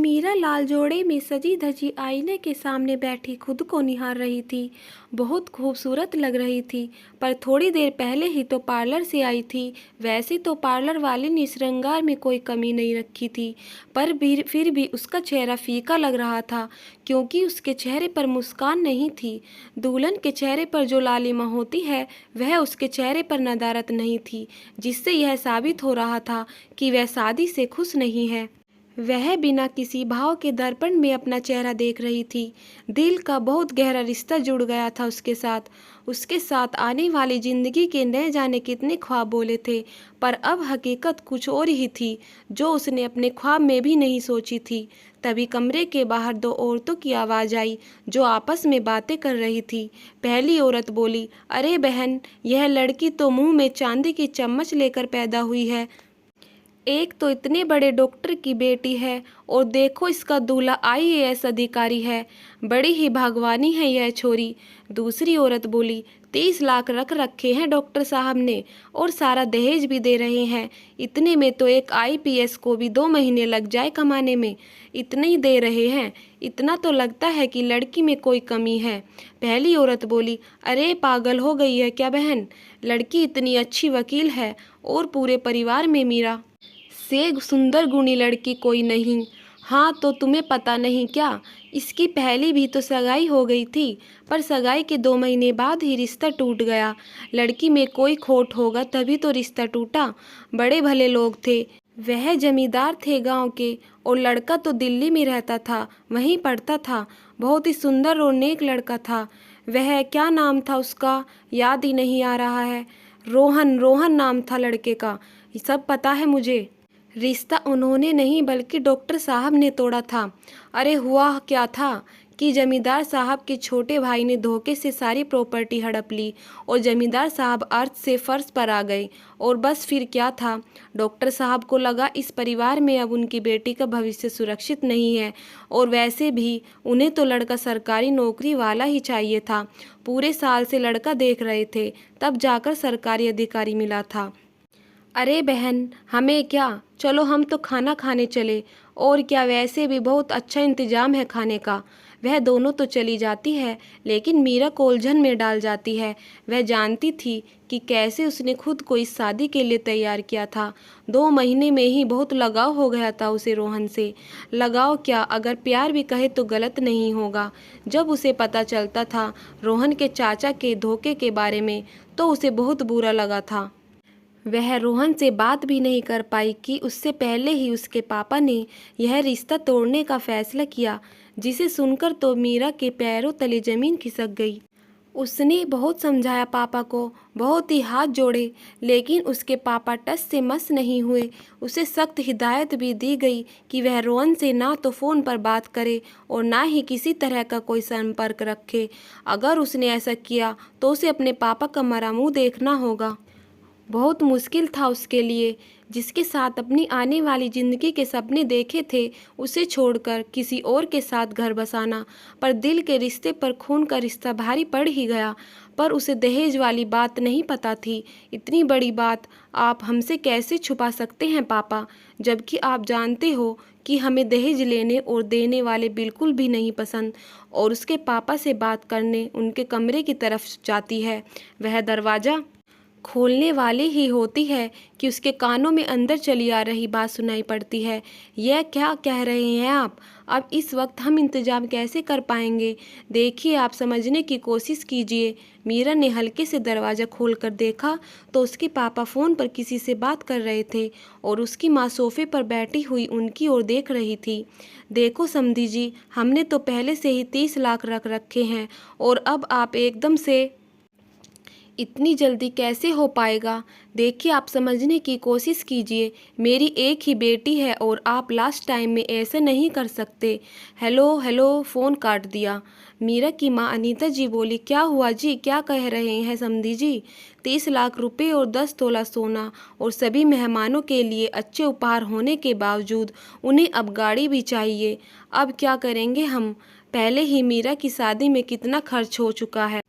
मीरा लाल जोड़े में सजी धजी आईने के सामने बैठी खुद को निहार रही थी। बहुत खूबसूरत लग रही थी, पर थोड़ी देर पहले ही तो पार्लर से आई थी। वैसे तो पार्लर वाले ने श्रृंगार में कोई कमी नहीं रखी थी, पर फिर भी उसका चेहरा फीका लग रहा था, क्योंकि उसके चेहरे पर मुस्कान नहीं थी। दुल्हन के चेहरे पर जो लालिमा होती है, वह उसके चेहरे पर नदारत नहीं थी, जिससे यह साबित हो रहा था कि वह शादी से खुश नहीं है। वह बिना किसी भाव के दर्पण में अपना चेहरा देख रही थी। दिल का बहुत गहरा रिश्ता जुड़ गया था उसके साथ। उसके साथ आने वाली जिंदगी के न जाने कितने ख्वाब बोले थे, पर अब हकीकत कुछ और ही थी, जो उसने अपने ख्वाब में भी नहीं सोची थी। तभी कमरे के बाहर दो औरतों की आवाज़ आई, जो आपस में बातें कर रही थी। पहली औरत बोली, अरे बहन, यह लड़की तो मुंह में चांदी की चम्मच लेकर पैदा हुई है। एक तो इतने बड़े डॉक्टर की बेटी है, और देखो इसका दूल्हा आईएएस अधिकारी है। बड़ी ही भागवानी है यह छोरी। दूसरी औरत बोली, 30 लाख रख रखे हैं डॉक्टर साहब ने, और सारा दहेज भी दे रहे हैं। इतने में तो एक आईपीएस को भी 2 महीने लग जाए कमाने में, इतने ही दे रहे हैं। इतना तो लगता है कि लड़की में कोई कमी है। पहली औरत बोली, अरे पागल हो गई है क्या बहन, लड़की इतनी अच्छी वकील है, और पूरे परिवार में मीरा से सुंदर गुणी लड़की कोई नहीं। हाँ, तो तुम्हें पता नहीं क्या, इसकी पहली भी तो सगाई हो गई थी, पर सगाई के 2 महीने बाद ही रिश्ता टूट गया। लड़की में कोई खोट होगा तभी तो रिश्ता टूटा। बड़े भले लोग थे, वह जमींदार थे गांव के, और लड़का तो दिल्ली में रहता था, वहीं पढ़ता था। बहुत ही सुंदर और नेक लड़का था। वह क्या नाम था उसका, याद ही नहीं आ रहा है। रोहन, रोहन नाम था लड़के का, ये सब पता है मुझे। रिश्ता उन्होंने नहीं बल्कि डॉक्टर साहब ने तोड़ा था। अरे हुआ क्या था कि जमींदार साहब के छोटे भाई ने धोखे से सारी प्रॉपर्टी हड़प ली, और जमींदार साहब अर्थ से फर्श पर आ गए। और बस फिर क्या था, डॉक्टर साहब को लगा इस परिवार में अब उनकी बेटी का भविष्य सुरक्षित नहीं है, और वैसे भी उन्हें तो लड़का सरकारी नौकरी वाला ही चाहिए था। पूरे साल से लड़का देख रहे थे, तब जाकर सरकारी अधिकारी मिला था। अरे बहन, हमें क्या, चलो हम तो खाना खाने चले। और क्या, वैसे भी बहुत अच्छा इंतजाम है खाने का। वह दोनों तो चली जाती है, लेकिन मीरा को उलझन में डाल जाती है। वह जानती थी कि कैसे उसने खुद को इस शादी के लिए तैयार किया था। 2 महीने में ही बहुत लगाव हो गया था उसे रोहन से। लगाव क्या, अगर प्यार भी कहे तो गलत नहीं होगा। जब उसे पता चलता था रोहन के चाचा के धोखे के बारे में, तो उसे बहुत बुरा लगा था। वह रोहन से बात भी नहीं कर पाई कि उससे पहले ही उसके पापा ने यह रिश्ता तोड़ने का फैसला किया, जिसे सुनकर तो मीरा के पैरों तले जमीन खिसक गई। उसने बहुत समझाया पापा को, बहुत ही हाथ जोड़े, लेकिन उसके पापा टस से मस नहीं हुए। उसे सख्त हिदायत भी दी गई कि वह रोहन से ना तो फ़ोन पर बात करे, और ना ही किसी तरह का कोई संपर्क रखे। अगर उसने ऐसा किया तो उसे अपने पापा का मरा मुँह देखना होगा। बहुत मुश्किल था उसके लिए, जिसके साथ अपनी आने वाली ज़िंदगी के सपने देखे थे, उसे छोड़कर किसी और के साथ घर बसाना। पर दिल के रिश्ते पर खून का रिश्ता भारी पड़ ही गया। पर उसे दहेज वाली बात नहीं पता थी। इतनी बड़ी बात आप हमसे कैसे छुपा सकते हैं पापा, जबकि आप जानते हो कि हमें दहेज लेने और देने वाले बिल्कुल भी नहीं पसंद। और उसके पापा से बात करने उनके कमरे की तरफ जाती है। वह दरवाज़ा खोलने वाली ही होती है कि उसके कानों में अंदर चली आ रही बात सुनाई पड़ती है। यह क्या कह रहे हैं आप, अब इस वक्त हम इंतजाम कैसे कर पाएंगे? देखिए, आप समझने की कोशिश कीजिए। मीरा ने हल्के से दरवाज़ा खोलकर देखा तो उसके पापा फ़ोन पर किसी से बात कर रहे थे, और उसकी माँ सोफे पर बैठी हुई उनकी ओर देख रही थी। देखो समधी जी, हमने तो पहले से ही 30 लाख रख रखे हैं, और अब आप एकदम से इतनी जल्दी कैसे हो पाएगा? देखिए, आप समझने की कोशिश कीजिए। मेरी एक ही बेटी है, और आप लास्ट टाइम में ऐसे नहीं कर सकते। हेलो हेलो, फ़ोन काट दिया। मीरा की माँ अनीता जी बोली, क्या हुआ जी, क्या कह रहे हैं समधी जी? 30 लाख रुपए और 10 तोला सोना, और सभी मेहमानों के लिए अच्छे उपहार होने के बावजूद उन्हें अब गाड़ी भी चाहिए। अब क्या करेंगे हम? पहले ही मीरा की शादी में कितना खर्च हो चुका है।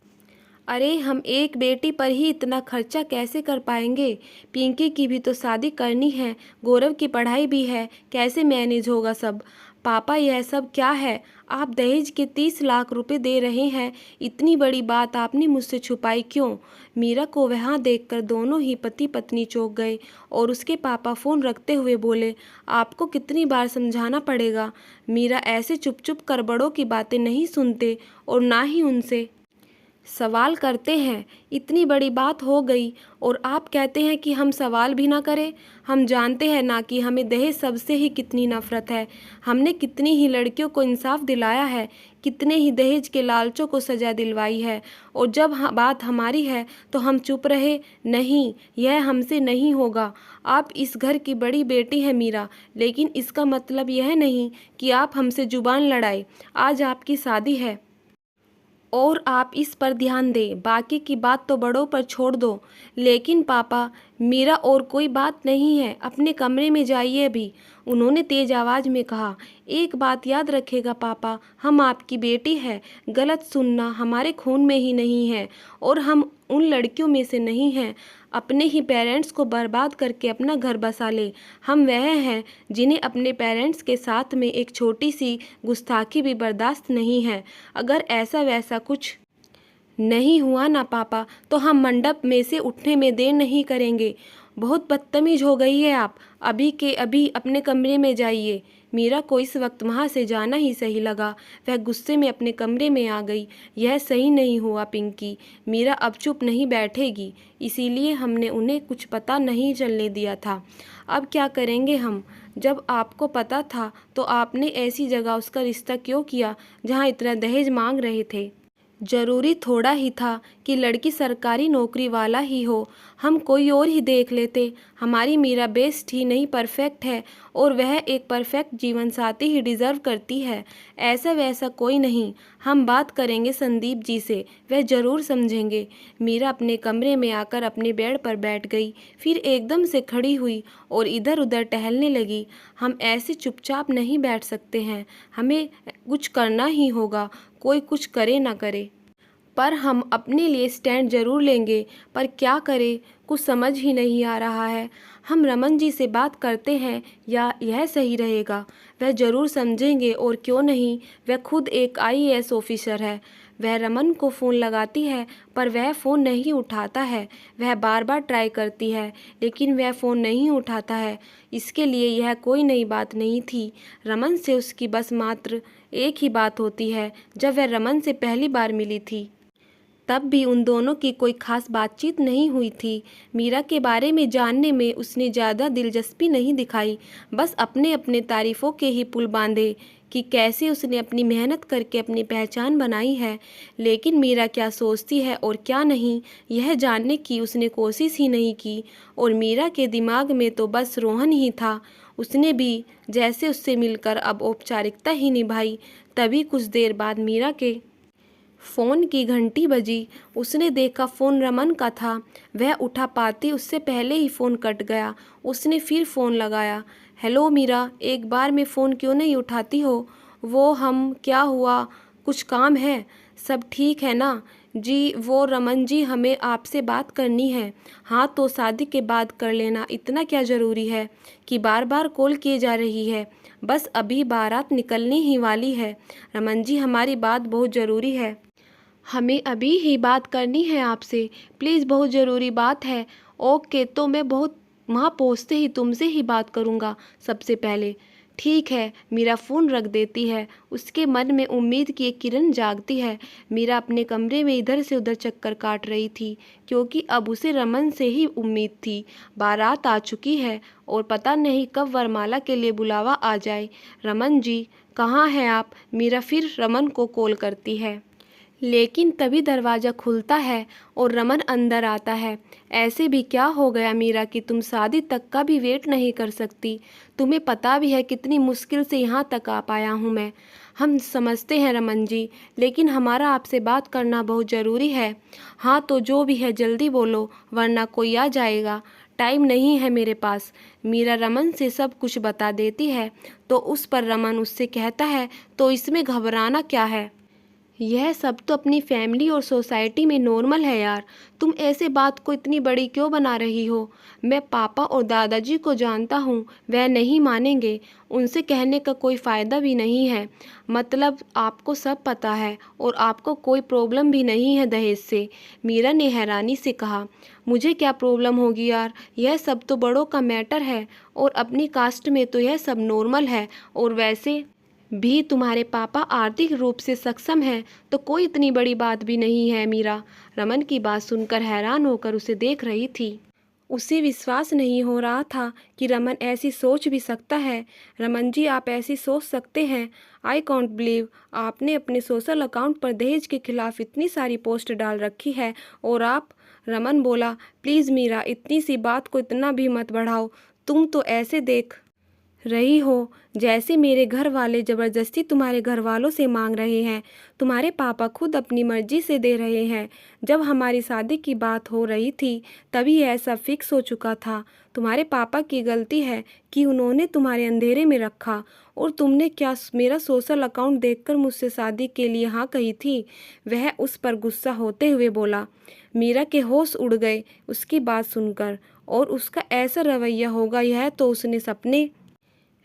अरे, हम एक बेटी पर ही इतना खर्चा कैसे कर पाएंगे? पिंकी की भी तो शादी करनी है, गौरव की पढ़ाई भी है, कैसे मैनेज होगा सब? पापा यह सब क्या है? आप दहेज के 30 लाख रुपए दे रहे हैं, इतनी बड़ी बात आपने मुझसे छुपाई क्यों? मीरा को वहाँ देखकर दोनों ही पति पत्नी चौंक गए और उसके पापा फ़ोन रखते हुए बोले, आपको कितनी बार समझाना पड़ेगा? मीरा ऐसे चुप चुप कर बड़ों की बातें नहीं सुनते और ना ही उनसे सवाल करते हैं। इतनी बड़ी बात हो गई और आप कहते हैं कि हम सवाल भी ना करें। हम जानते हैं ना कि हमें दहेज सबसे ही कितनी नफ़रत है। हमने कितनी ही लड़कियों को इंसाफ दिलाया है, कितने ही दहेज के लालचों को सज़ा दिलवाई है, और जब बात हमारी है तो हम चुप रहे। नहीं, यह हमसे नहीं होगा। आप इस घर की बड़ी बेटी हैं मीरा, लेकिन इसका मतलब यह नहीं कि आप हमसे जुबान लड़ाए। आज आपकी शादी है और आप इस पर ध्यान दें, बाकी की बात तो बड़ों पर छोड़ दो। लेकिन पापा, मेरा और कोई बात नहीं है, अपने कमरे में जाइए अभी, उन्होंने तेज आवाज़ में कहा। एक बात याद रखेगा पापा, हम आपकी बेटी है, गलत सुनना हमारे खून में ही नहीं है और हम उन लड़कियों में से नहीं हैं अपने ही पेरेंट्स को बर्बाद करके अपना घर बसा ले। हम वह हैं जिन्हें अपने पेरेंट्स के साथ में एक छोटी सी गुस्ताखी भी बर्दाश्त नहीं है। अगर ऐसा वैसा कुछ नहीं हुआ ना पापा, तो हम मंडप में से उठने में देर नहीं करेंगे। बहुत बदतमीज हो गई है आप, अभी के अभी अपने कमरे में जाइए। मीरा को इस वक्त वहाँ से जाना ही सही लगा। वह गुस्से में अपने कमरे में आ गई। यह सही नहीं हुआ पिंकी, मीरा अब चुप नहीं बैठेगी, इसीलिए हमने उन्हें कुछ पता नहीं चलने दिया था। अब क्या करेंगे हम? जब आपको पता था तो आपने ऐसी जगह उसका रिश्ता क्यों किया जहाँ इतना दहेज मांग रहे थे? जरूरी थोड़ा ही था कि लड़की सरकारी नौकरी वाला ही हो, हम कोई और ही देख लेते। हमारी मीरा बेस्ट ही नहीं परफेक्ट है और वह एक परफेक्ट जीवन साथी ही डिज़र्व करती है। ऐसा वैसा कोई नहीं, हम बात करेंगे संदीप जी से, वह ज़रूर समझेंगे। मीरा अपने कमरे में आकर अपने बेड पर बैठ गई, फिर एकदम से खड़ी हुई और इधर उधर टहलने लगी। हम ऐसे चुपचाप नहीं बैठ सकते हैं, हमें कुछ करना ही होगा, कोई कुछ करे ना करे, पर हम अपने लिए स्टैंड जरूर लेंगे। पर क्या करें, कुछ समझ ही नहीं आ रहा है। हम रमन जी से बात करते हैं या यह सही रहेगा? वह ज़रूर समझेंगे और क्यों नहीं, वह खुद एक आईएएस ऑफिसर है। वह रमन को फ़ोन लगाती है पर वह फ़ोन नहीं उठाता है। वह बार बार ट्राई करती है लेकिन वह फ़ोन नहीं उठाता है। इसके लिए यह कोई नई बात नहीं थी। रमन से उसकी बस मात्र एक ही बात होती है। जब वह रमन से पहली बार मिली थी तब भी उन दोनों की कोई खास बातचीत नहीं हुई थी। मीरा के बारे में जानने में उसने ज़्यादा दिलचस्पी नहीं दिखाई, बस अपने अपने तारीफ़ों के ही पुल बांधे कि कैसे उसने अपनी मेहनत करके अपनी पहचान बनाई है। लेकिन मीरा क्या सोचती है और क्या नहीं, यह जानने की उसने कोशिश ही नहीं की और मीरा के दिमाग में तो बस रोहन ही था। उसने भी जैसे उससे मिलकर अब औपचारिकता ही निभाई। तभी कुछ देर बाद मीरा के फ़ोन की घंटी बजी। उसने देखा फ़ोन रमन का था। वह उठा पाती उससे पहले ही फ़ोन कट गया। उसने फिर फ़ोन लगाया। हेलो मीरा, एक बार में फ़ोन क्यों नहीं उठाती हो? वो हम क्या हुआ, कुछ काम है? सब ठीक है ना? जी वो रमन जी, हमें आपसे बात करनी है। हाँ तो शादी के बाद कर लेना, इतना क्या ज़रूरी है कि बार बार कॉल किए जा रही है? बस अभी बारात निकलने ही वाली है। रमन जी, हमारी बात बहुत ज़रूरी है, हमें अभी ही बात करनी है आपसे, प्लीज़, बहुत ज़रूरी बात है। ओके, तो मैं बहुत वहाँ पहुँचते ही तुमसे ही बात करूँगा सबसे पहले। ठीक है, मीरा फ़ोन रख देती है। उसके मन में उम्मीद की एक किरण जागती है। मीरा अपने कमरे में इधर से उधर चक्कर काट रही थी क्योंकि अब उसे रमन से ही उम्मीद थी। बारात आ चुकी है और पता नहीं कब वरमाला के लिए बुलावा आ जाए। रमन जी, कहाँ हैं आप? मीरा फिर रमन को कॉल करती है, लेकिन तभी दरवाज़ा खुलता है और रमन अंदर आता है। ऐसे भी क्या हो गया मीरा कि तुम शादी तक का भी वेट नहीं कर सकती? तुम्हें पता भी है कितनी मुश्किल से यहाँ तक आ पाया हूँ मैं। हम समझते हैं रमन जी, लेकिन हमारा आपसे बात करना बहुत ज़रूरी है। हाँ तो जो भी है जल्दी बोलो वरना कोई आ जाएगा, टाइम नहीं है मेरे पास। मीरा रमन से सब कुछ बता देती है तो उस पर रमन उससे कहता है, तो इसमें घबराना क्या है? यह सब तो अपनी फैमिली और सोसाइटी में नॉर्मल है यार। तुम ऐसे बात को इतनी बड़ी क्यों बना रही हो? मैं पापा और दादाजी को जानता हूँ, वह नहीं मानेंगे। उनसे कहने का कोई फ़ायदा भी नहीं है। मतलब आपको सब पता है और आपको कोई प्रॉब्लम भी नहीं है दहेज से। मीरा ने हैरानी से कहा। मुझे क्या प्रॉब्लम होगी यार, यह सब तो बड़ों का मैटर है और अपनी कास्ट में तो यह सब नॉर्मल है। और वैसे भी तुम्हारे पापा आर्थिक रूप से सक्षम हैं, तो कोई इतनी बड़ी बात भी नहीं है। मीरा रमन की बात सुनकर हैरान होकर उसे देख रही थी। उसे विश्वास नहीं हो रहा था कि रमन ऐसी सोच भी सकता है। रमन जी, आप ऐसी सोच सकते हैं? आई कॉन्ट बिलीव आपने अपने सोशल अकाउंट पर दहेज के खिलाफ इतनी सारी पोस्ट डाल रखी है। और आप? रमन बोला। प्लीज़ मीरा, इतनी सी बात को इतना भी मत बढ़ाओ। तुम तो ऐसे देख रही हो जैसे मेरे घर वाले ज़बरदस्ती तुम्हारे घर वालों से मांग रहे हैं। तुम्हारे पापा खुद अपनी मर्जी से दे रहे हैं। जब हमारी शादी की बात हो रही थी तभी यह सब फिक्स हो चुका था। तुम्हारे पापा की गलती है कि उन्होंने तुम्हारे अंधेरे में रखा। और तुमने क्या मेरा सोशल अकाउंट देखकर मुझसे शादी के लिए हाँ कही थी? वह उस पर गुस्सा होते हुए बोला। मीरा के होश उड़ गए उसकी बात सुनकर। और उसका ऐसा रवैया होगा यह तो उसने सपने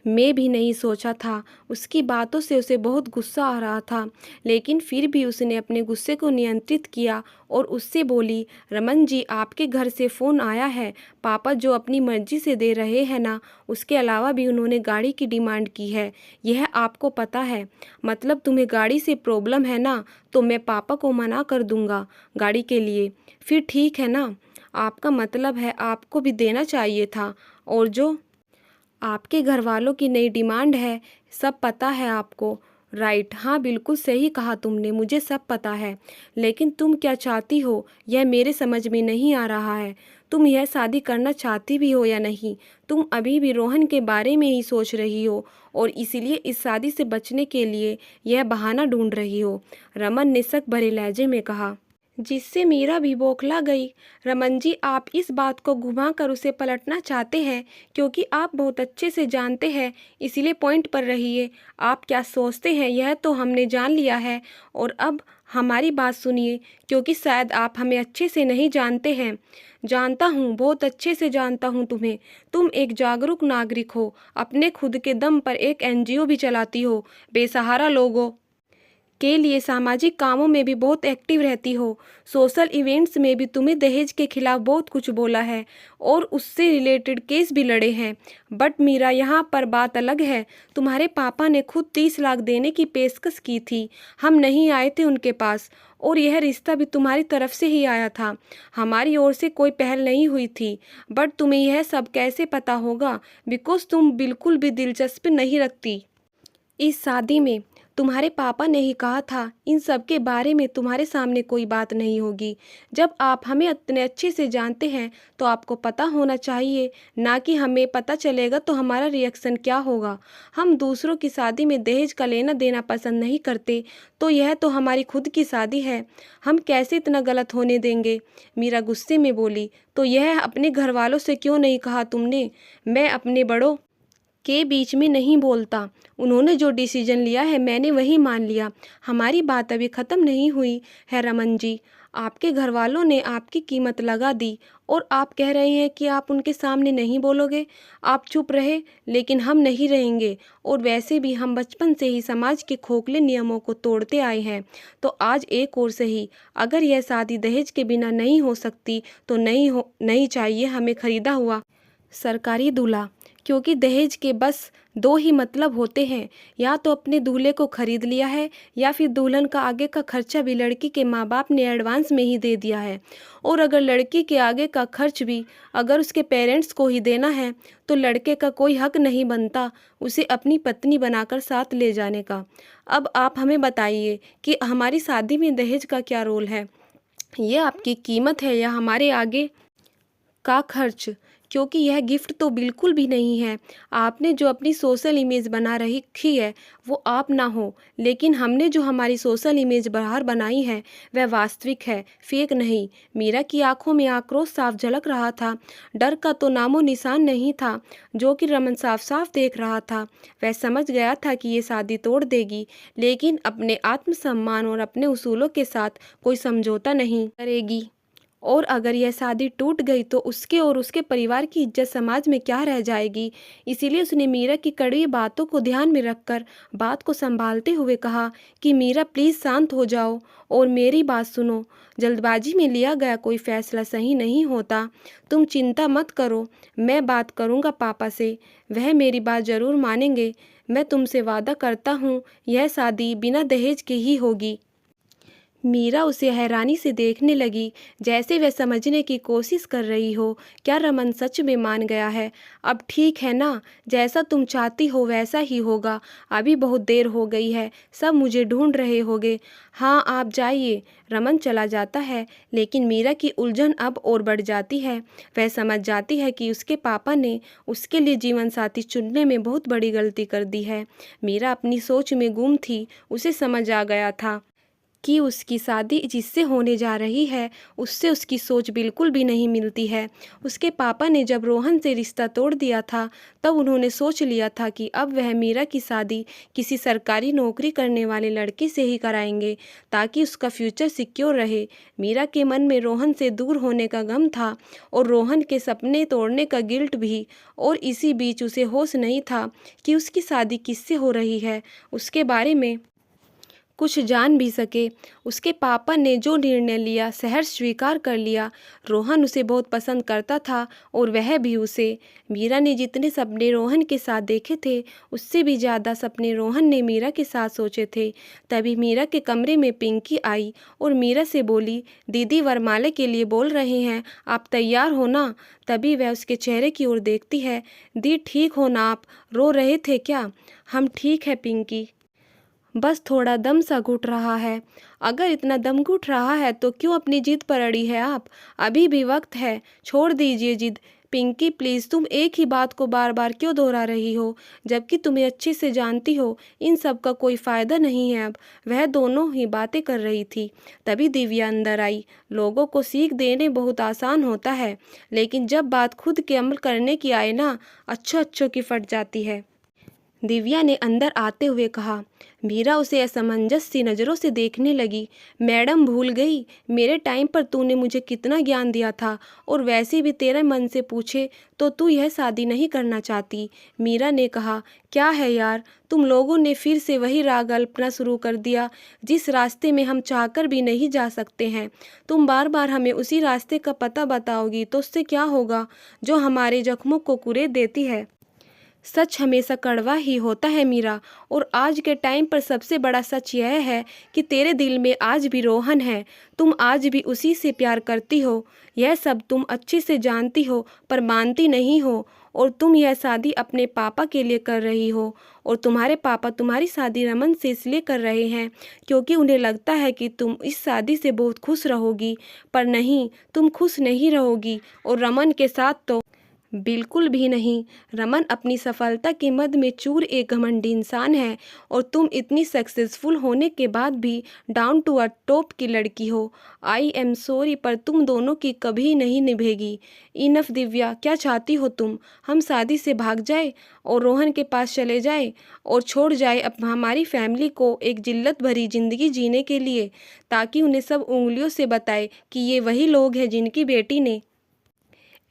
मैं भी नहीं सोचा था। उसकी बातों से उसे बहुत गुस्सा आ रहा था, लेकिन फिर भी उसने अपने गुस्से को नियंत्रित किया और उससे बोली, रमन जी, आपके घर से फ़ोन आया है। पापा जो अपनी मर्जी से दे रहे हैं ना, उसके अलावा भी उन्होंने गाड़ी की डिमांड की है। यह आपको पता है? मतलब तुम्हें गाड़ी से प्रॉब्लम है ना, तो मैं पापा को मना कर दूंगा गाड़ी के लिए। फिर ठीक है ना? आपका मतलब है आपको भी देना चाहिए था। और जो आपके घर वालों की नई डिमांड है, सब पता है आपको। राइट, हाँ बिल्कुल सही कहा तुमने, मुझे सब पता है। लेकिन तुम क्या चाहती हो यह मेरे समझ में नहीं आ रहा है। तुम यह शादी करना चाहती भी हो या नहीं? तुम अभी भी रोहन के बारे में ही सोच रही हो और इसीलिए इस शादी से बचने के लिए यह बहाना ढूंढ रही हो, रमन ने शक भरे लहजे में कहा, जिससे मीरा भी बौखला गई। रमन जी, आप इस बात को घुमाकर उसे पलटना चाहते हैं क्योंकि आप बहुत अच्छे से जानते हैं, इसीलिए पॉइंट पर रहिए। आप क्या सोचते हैं यह तो हमने जान लिया है। और अब हमारी बात सुनिए, क्योंकि शायद आप हमें अच्छे से नहीं जानते हैं। जानता हूँ, बहुत अच्छे से जानता हूँ तुम्हें। तुम एक जागरूक नागरिक हो, अपने खुद के दम पर एक एनजीओ भी चलाती हो, बेसहारा लोगों के लिए सामाजिक कामों में भी बहुत एक्टिव रहती हो। सोशल इवेंट्स में भी तुमने दहेज के खिलाफ बहुत कुछ बोला है और उससे रिलेटेड केस भी लड़े हैं। बट मीरा, यहाँ पर बात अलग है। तुम्हारे पापा ने खुद 30 लाख देने की पेशकश की थी। हम नहीं आए थे उनके पास और यह रिश्ता भी तुम्हारी तरफ से ही आया था। हमारी ओर से कोई पहल नहीं हुई थी। बट तुम्हें यह सब कैसे पता होगा? बिकॉज तुम बिल्कुल भी दिलचस्पी नहीं रखती इस शादी में। तुम्हारे पापा ने ही कहा था इन सब के बारे में तुम्हारे सामने कोई बात नहीं होगी। जब आप हमें इतने अच्छे से जानते हैं तो आपको पता होना चाहिए, ना कि हमें पता चलेगा तो हमारा रिएक्शन क्या होगा। हम दूसरों की शादी में दहेज का लेना देना पसंद नहीं करते, तो यह तो हमारी खुद की शादी है। हम कैसे इतना गलत होने देंगे? मीरा गुस्से में बोली। तो यह अपने घर वालों से क्यों नहीं कहा तुमने? मैं अपने बड़ों के बीच में नहीं बोलता। उन्होंने जो डिसीजन लिया है मैंने वही मान लिया। हमारी बात अभी ख़त्म नहीं हुई है रमन जी। आपके घर वालों ने आपकी कीमत लगा दी और आप कह रहे हैं कि आप उनके सामने नहीं बोलोगे। आप चुप रहे, लेकिन हम नहीं रहेंगे। और वैसे भी हम बचपन से ही समाज के खोखले नियमों को तोड़ते आए हैं, तो आज एक और सही। अगर यह शादी दहेज के बिना नहीं हो सकती तो नहीं चाहिए हमें खरीदा हुआ सरकारी दूल्हा। क्योंकि दहेज के बस दो ही मतलब होते हैं, या तो अपने दूल्हे को खरीद लिया है या फिर दुल्हन का आगे का खर्चा भी लड़की के माँ बाप ने एडवांस में ही दे दिया है। और अगर लड़की के आगे का खर्च भी अगर उसके पेरेंट्स को ही देना है तो लड़के का कोई हक नहीं बनता उसे अपनी पत्नी बनाकर साथ ले जाने का। अब आप हमें बताइए कि हमारी शादी में दहेज का क्या रोल है? ये आपकी कीमत है या हमारे आगे का खर्च? क्योंकि यह गिफ्ट तो बिल्कुल भी नहीं है। आपने जो अपनी सोशल इमेज बना रखी है वो आप ना हो, लेकिन हमने जो हमारी सोशल इमेज बाहर बनाई है वह वास्तविक है, फेक नहीं। मीरा की आंखों में आक्रोश साफ झलक रहा था, डर का तो नामो निशान नहीं था, जो कि रमन साफ साफ देख रहा था। वह समझ गया था कि ये शादी तोड़ देगी, लेकिन अपने आत्मसम्मान और अपने उसूलों के साथ कोई समझौता नहीं करेगी। और अगर यह शादी टूट गई तो उसके और उसके परिवार की इज्जत समाज में क्या रह जाएगी। इसीलिए उसने मीरा की कड़वी बातों को ध्यान में रखकर बात को संभालते हुए कहा कि मीरा प्लीज़ शांत हो जाओ और मेरी बात सुनो। जल्दबाजी में लिया गया कोई फैसला सही नहीं होता। तुम चिंता मत करो, मैं बात करूँगा पापा से, वह मेरी बात ज़रूर मानेंगे। मैं तुमसे वादा करता हूँ यह शादी बिना दहेज के ही होगी। मीरा उसे हैरानी से देखने लगी, जैसे वह समझने की कोशिश कर रही हो क्या रमन सच में मान गया है। अब ठीक है ना, जैसा तुम चाहती हो वैसा ही होगा। अभी बहुत देर हो गई है, सब मुझे ढूंढ रहे होंगे। हाँ आप जाइए। रमन चला जाता है, लेकिन मीरा की उलझन अब और बढ़ जाती है। वह समझ जाती है कि उसके पापा ने उसके लिए जीवन साथी चुनने में बहुत बड़ी गलती कर दी है। मीरा अपनी सोच में गुम थी, उसे समझ आ गया था कि उसकी शादी जिससे होने जा रही है उससे उसकी सोच बिल्कुल भी नहीं मिलती है। उसके पापा ने जब रोहन से रिश्ता तोड़ दिया था तब उन्होंने सोच लिया था कि अब वह मीरा की शादी किसी सरकारी नौकरी करने वाले लड़के से ही कराएंगे ताकि उसका फ्यूचर सिक्योर रहे। मीरा के मन में रोहन से दूर होने का गम था और रोहन के सपने तोड़ने का गिल्ट भी। और इसी बीच उसे होश नहीं था कि उसकी शादी किससे हो रही है, उसके बारे में कुछ जान भी सके। उसके पापा ने जो निर्णय लिया सहर्ष स्वीकार कर लिया। रोहन उसे बहुत पसंद करता था और वह भी उसे। मीरा ने जितने सपने रोहन के साथ देखे थे उससे भी ज़्यादा सपने रोहन ने मीरा के साथ सोचे थे। तभी मीरा के कमरे में पिंकी आई और मीरा से बोली, दीदी वरमाले के लिए बोल रहे हैं, आप तैयार हो ना। तभी वह उसके चेहरे की ओर देखती है। दी ठीक हो ना आप, रो रहे थे क्या। हम ठीक है पिंकी, बस थोड़ा दम सा घुट रहा है। अगर इतना दम घुट रहा है तो क्यों अपनी जिद पर अड़ी है आप, अभी भी वक्त है, छोड़ दीजिए जिद। पिंकी प्लीज़, तुम एक ही बात को बार बार क्यों दोहरा रही हो, जबकि तुम्हें अच्छे से जानती हो इन सब का कोई फ़ायदा नहीं है अब। वह दोनों ही बातें कर रही थी, तभी दिव्या अंदर आई। लोगों को सीख देने बहुत आसान होता है, लेकिन जब बात खुद के अमल करने की आए ना, अच्छों की फट जाती है। दिव्या ने अंदर आते हुए कहा। मीरा उसे असमंजस सी नज़रों से देखने लगी। मैडम भूल गई, मेरे टाइम पर तूने मुझे कितना ज्ञान दिया था, और वैसे भी तेरे मन से पूछे तो तू यह शादी नहीं करना चाहती। मीरा ने कहा, क्या है यार, तुम लोगों ने फिर से वही राग अल्पना शुरू कर दिया जिस रास्ते में हम चाहकर भी नहीं जा सकते हैं। तुम बार बार हमें उसी रास्ते का पता बताओगी तो उससे क्या होगा, जो हमारे जख्मों को कुरेद देती है। सच हमेशा कड़वा ही होता है मीरा, और आज के टाइम पर सबसे बड़ा सच यह है कि तेरे दिल में आज भी रोहन है। तुम आज भी उसी से प्यार करती हो, यह सब तुम अच्छे से जानती हो पर मानती नहीं हो। और तुम यह शादी अपने पापा के लिए कर रही हो, और तुम्हारे पापा तुम्हारी शादी रमन से इसलिए कर रहे हैं क्योंकि उन्हें लगता है कि तुम इस शादी से बहुत खुश रहोगी। पर नहीं, तुम खुश नहीं रहोगी, और रमन के साथ तो बिल्कुल भी नहीं। रमन अपनी सफलता के मद में चूर एक घमंडी इंसान है, और तुम इतनी सक्सेसफुल होने के बाद भी डाउन टू अर्थ टॉप की लड़की हो। आई एम सॉरी, पर तुम दोनों की कभी नहीं निभेगी। इनफ दिव्या, क्या चाहती हो तुम, हम शादी से भाग जाए और रोहन के पास चले जाए और छोड़ जाए अब हमारी फैमिली को एक जिल्लत भरी ज़िंदगी जीने के लिए, ताकि उन्हें सब उंगलियों से बताए कि ये वही लोग हैं जिनकी बेटी ने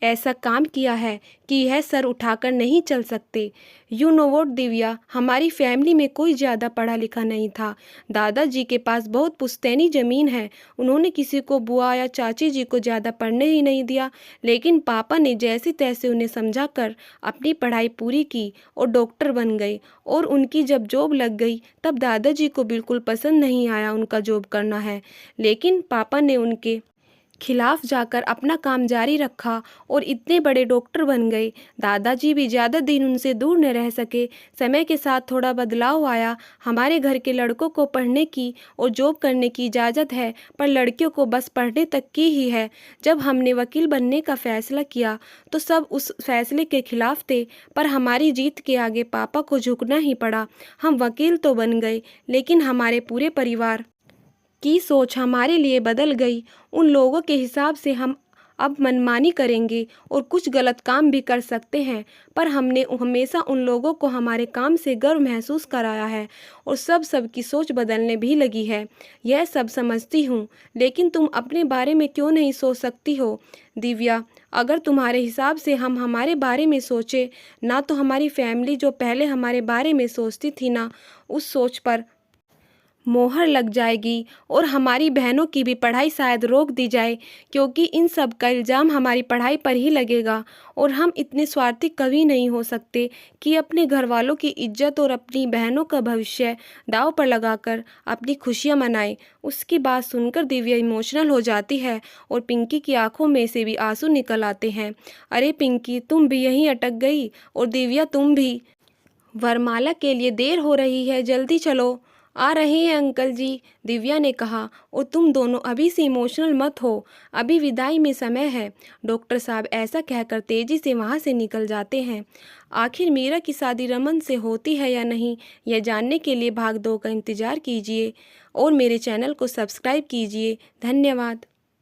ऐसा काम किया है कि यह सर उठाकर नहीं चल सकते। यू नो वोट दिव्या, हमारी फैमिली में कोई ज़्यादा पढ़ा लिखा नहीं था। दादाजी के पास बहुत पुश्तैनी ज़मीन है, उन्होंने किसी को बुआ या चाची जी को ज़्यादा पढ़ने ही नहीं दिया। लेकिन पापा ने जैसे तैसे उन्हें समझा कर अपनी पढ़ाई पूरी की और डॉक्टर बन गए। और उनकी जब जॉब लग गई तब दादाजी को बिल्कुल पसंद नहीं आया उनका जॉब करना है, लेकिन पापा ने उनके खिलाफ जाकर अपना काम जारी रखा और इतने बड़े डॉक्टर बन गए। दादाजी भी ज़्यादा दिन उनसे दूर न रह सके। समय के साथ थोड़ा बदलाव आया। हमारे घर के लड़कों को पढ़ने की और जॉब करने की इजाज़त है, पर लड़कियों को बस पढ़ने तक की ही है। जब हमने वकील बनने का फ़ैसला किया तो सब उस फैसले के खिलाफ थे, पर हमारी जीत के आगे पापा को झुकना ही पड़ा। हम वकील तो बन गए, लेकिन हमारे पूरे परिवार की सोच हमारे लिए बदल गई। उन लोगों के हिसाब से हम अब मनमानी करेंगे और कुछ गलत काम भी कर सकते हैं, पर हमने हमेशा उन लोगों को हमारे काम से गर्व महसूस कराया है और सबकी सोच बदलने भी लगी है। यह सब समझती हूँ, लेकिन तुम अपने बारे में क्यों नहीं सोच सकती हो दिव्या? अगर तुम्हारे हिसाब से हम हमारे बारे में सोचे ना, तो हमारी फैमिली जो पहले हमारे बारे में सोचती थी ना, उस सोच पर मोहर लग जाएगी और हमारी बहनों की भी पढ़ाई शायद रोक दी जाए, क्योंकि इन सब का इल्ज़ाम हमारी पढ़ाई पर ही लगेगा। और हम इतने स्वार्थी कभी नहीं हो सकते कि अपने घर वालों की इज्जत और अपनी बहनों का भविष्य दांव पर लगाकर अपनी खुशियां मनाएं। उसकी बात सुनकर दिव्या इमोशनल हो जाती है और पिंकी की आंखों में से भी आंसू निकल आते हैं। अरे पिंकी, तुम भी यहीं अटक गई? और दिव्या तुम भी? वरमाला के लिए देर हो रही है, जल्दी चलो। आ रहे हैं अंकल जी, दिव्या ने कहा। और तुम दोनों अभी से इमोशनल मत हो, अभी विदाई में समय है। डॉक्टर साहब ऐसा कहकर तेजी से वहाँ से निकल जाते हैं। आखिर मीरा की शादी रमन से होती है या नहीं, यह जानने के लिए भाग 2 का इंतज़ार कीजिए और मेरे चैनल को सब्सक्राइब कीजिए। धन्यवाद।